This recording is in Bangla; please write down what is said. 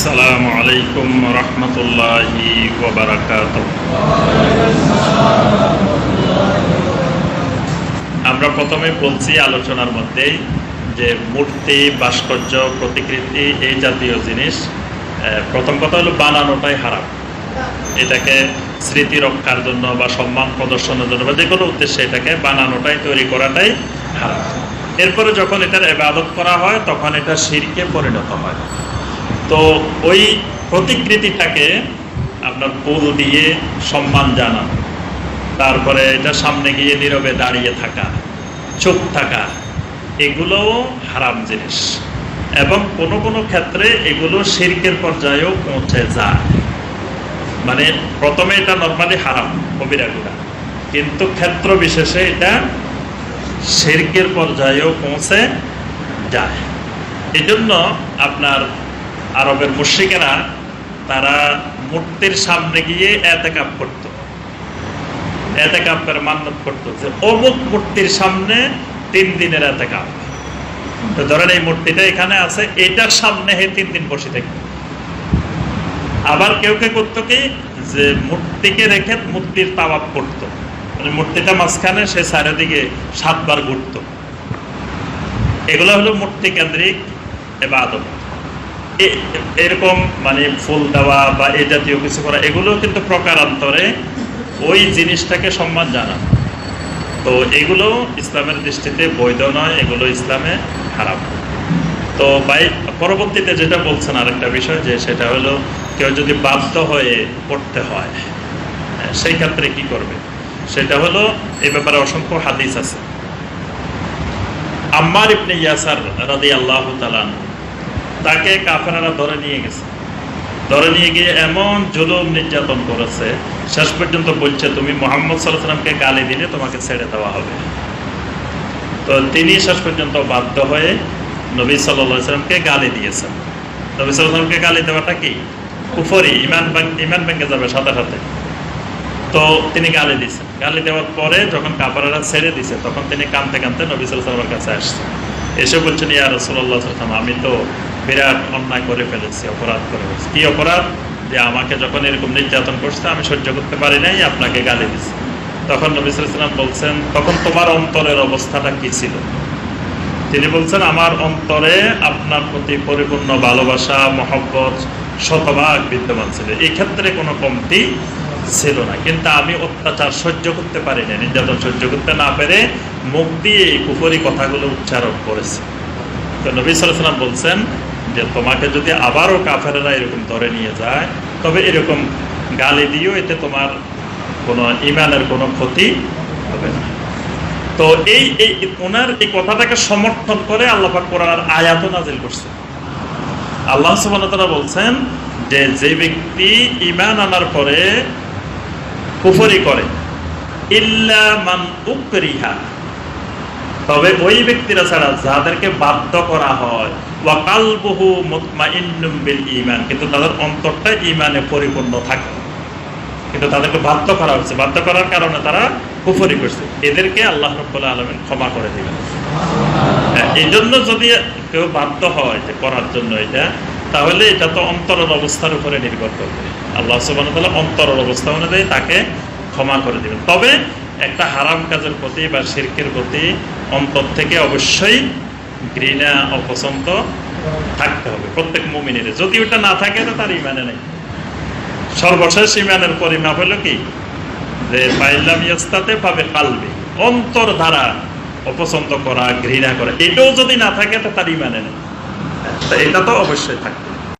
আসসালামু আলাইকুম রহমতুল্লাহি ওয়া বারাকাতুহু। আমরা প্রথমে বলছি আলোচনার মধ্যেই যে মূর্তি, ভাস্কর্য, প্রতিকৃতি এই জাতীয় জিনিস প্রথম কথা হলো বানানোটাই হারাম। এটাকে স্মৃতি রক্ষার জন্য বা সম্মান প্রদর্শনের জন্য বা যে কোনো উদ্দেশ্যে এটাকে বানানোটাই, তৈরি করাটাই হারাম। এরপরে যখন এটার ইবাদত করা হয় তখন এটা শিরকে পরিণত হয়। তো ওই প্রতিকৃতিটাকে আপনার ফুল দিয়ে সম্মান জানানো, তারপরে এটা সামনে গিয়ে নীরবে দাঁড়িয়ে থাকা, চুপ থাকা, এগুলোও হারাম জিনিস। এবং কোনো কোনো ক্ষেত্রে এগুলো শিরকের পর্যায়েও পৌঁছে যায়। মানে প্রথমে এটা নর্মালি হারাম, কবিরা গুনাহ, কিন্তু ক্ষেত্র বিশেষে এটা শিরকের পর্যায়েও পৌঁছে যায়। এই জন্য আপনার আরবের মুশরিকেরা তারা মূর্তির সামনে গিয়ে এতেকাপ করত, এতেকাপের মান্যত করত যে অমুক মূর্তির সামনে 3 দিনের এতেকাপ। তো ধরেন এই মূর্তিটা এখানে আছে, এটার সামনে 3 দিন বসে থাকবে। আবার কেউ কে করতো কি, যে মূর্তিকে রেখে মূর্তির তাওয়াফ করতো, মানে মূর্তিটা মাঝখানে, সে চারিদিকে 7 বার ঘুরত। এগুলো হলো মূর্তি কেন্দ্রিক ইবাদত। এরকম মানে ফুল দেওয়া বা এই জাতীয় কিছু করা, এগুলো কিন্তু প্রকারান্তরে ওই জিনিসটাকে সম্মান জানানো। তো এগুলো ইসলামের দৃষ্টিতে বৈধ নয়, এগুলো ইসলামে হারাম। তো ভাই পরবর্তীতে যেটা বলছেন আরেকটা বিষয়, যে সেটা হলো কেউ যদি বাধ্য হয়ে পড়তে হয় সেই ক্ষেত্রে কি করবে, সেটা হলো এই ব্যাপারে অসংখ্য হাদিস আছে। আম্মার ইবনে ইয়াসার রাদিয়াল্লাহু তাআলা তাকে কাফেররা ধরে নিয়ে গেছে, ধরে নিয়ে গিয়ে এমন জুলুম নির্যাতন করেছে, শেষ পর্যন্ত বলছে তুমি মুহাম্মদ সাল্লাল্লাহু আলাইহি ওয়াসাল্লামকে গালি দিলে তোমাকে ছেড়ে দেওয়া হবে। তো তিনি শেষ পর্যন্ত বাধ্য হয়ে নবী সাল্লাল্লাহু আলাইহি ওয়াসাল্লামকে গালি দিয়েছেন। নবী সাল্লাল্লাহু আলাইহি ওয়াসাল্লামকে গালি দেওয়াটা কি কুফরি, ইমান ভেঙে যাবে সাথে সাথে। তো তিনি গালি দিয়েছেন। গালি দেওয়ার পরে যখন কাফেররা ছেড়ে দিয়েছে, তখন তিনি কাঁদতে কাঁদতে নবী সাল্লাল্লাহু আলাইহি ওয়াসাল্লামের কাছে আসছেন। এসে বলছেন, ইয়া রাসূলুল্লাহ সাল্লাল্লাহু আলাইহি ওয়াসাল্লাম, আমি তো বিরাট অন্যায় করে ফেলেছি, অপরাধ করে ফেলেছি। কি অপরাধ? যে আমাকে যখন এরকম নির্যাতন করছে আমি সহ্য করতে পারি নাই, আপনাকে গালি দিচ্ছি। তখন নবী সাল্লাল্লাহু আলাইহি ওয়াসাল্লাম বলছেন, তখন তোমার অন্তরের অবস্থাটা কি ছিল? তিনি বলছেন, আমার অন্তরে আপনার প্রতি পরিপূর্ণ ভালোবাসা, মহব্বত শতভাগ বিদ্যমান ছিল, এই ক্ষেত্রে কোনো কমতি ছিল না, কিন্তু আমি অত্যাচার সহ্য করতে পারি না, নির্যাতন সহ্য করতে না পেরে মুখ দিয়ে এই কুফরি কথাগুলো উচ্চারণ করেছে। তো নবী সাল্লাল্লাহু আলাইহি ওয়াসাল্লাম বলছেন যে তোমাকে যদি আবারও কাফেররা এরকম ধরে নিয়ে যায়, তবে এরকম গালি দিও, এতে তোমার কোনো ঈমানের কোনো ক্ষতি হবে না। তো এই ওনার এই কথাটাকে সমর্থন করে আল্লাহ পাক কোরআনের আয়াত নাযিল করছে। আল্লাহ সুবহানাহু ওয়া তাআলা বলছেন যে যে ব্যক্তি ঈমান আনার পরে কুফরি করে, ইল্লা মান উকরিহা, তবে ওই ব্যক্তিরা ছাড়া যাদেরকে বাধ্য করা হয়, ওয়া কালবুহু মুতমাইন্নুম বিল ঈমান, কিন্তু তাদের অন্তরটা ঈমানে পরিপূর্ণ থাকে, কিন্তু তাদেরকে বাধ্য করা হচ্ছে, বাধ্য করার কারণে তারা কুফরি করছে, এদেরকে আল্লাহ রাব্বুল আলামিন ক্ষমা করে দিবেন। এই জন্য যদি কেউ বাধ্য হয় যে করার জন্য এটা, তাহলে এটা তো অন্তরের অবস্থার উপরে নির্ভর করবে। আল্লাহ সুবহানাহু ওয়া তাআলা অন্তরের অবস্থা অনুযায়ী তাকে ক্ষমা করে দিবেন। তবে একটা হারাম কাজের প্রতি বা শিরকের প্রতি অন্তর থেকে অবশ্যই ঘৃণা, অপছন্দ থাকতে হবে প্রত্যেক মুমিনের। যদি ওটা না থাকে তো তার ঈমানে নেই। সর্বশেষ ঈমানের পরিমাপ হলো কি, যে ফাইলাম ইয়াস্তাতে পাবে কালবি, অন্তর দ্বারা অপছন্দ করা, ঘৃণা করা, এটাও যদি না থাকে তো তার ঈমানে নেই। এটা তো অবশ্যই থাকবে।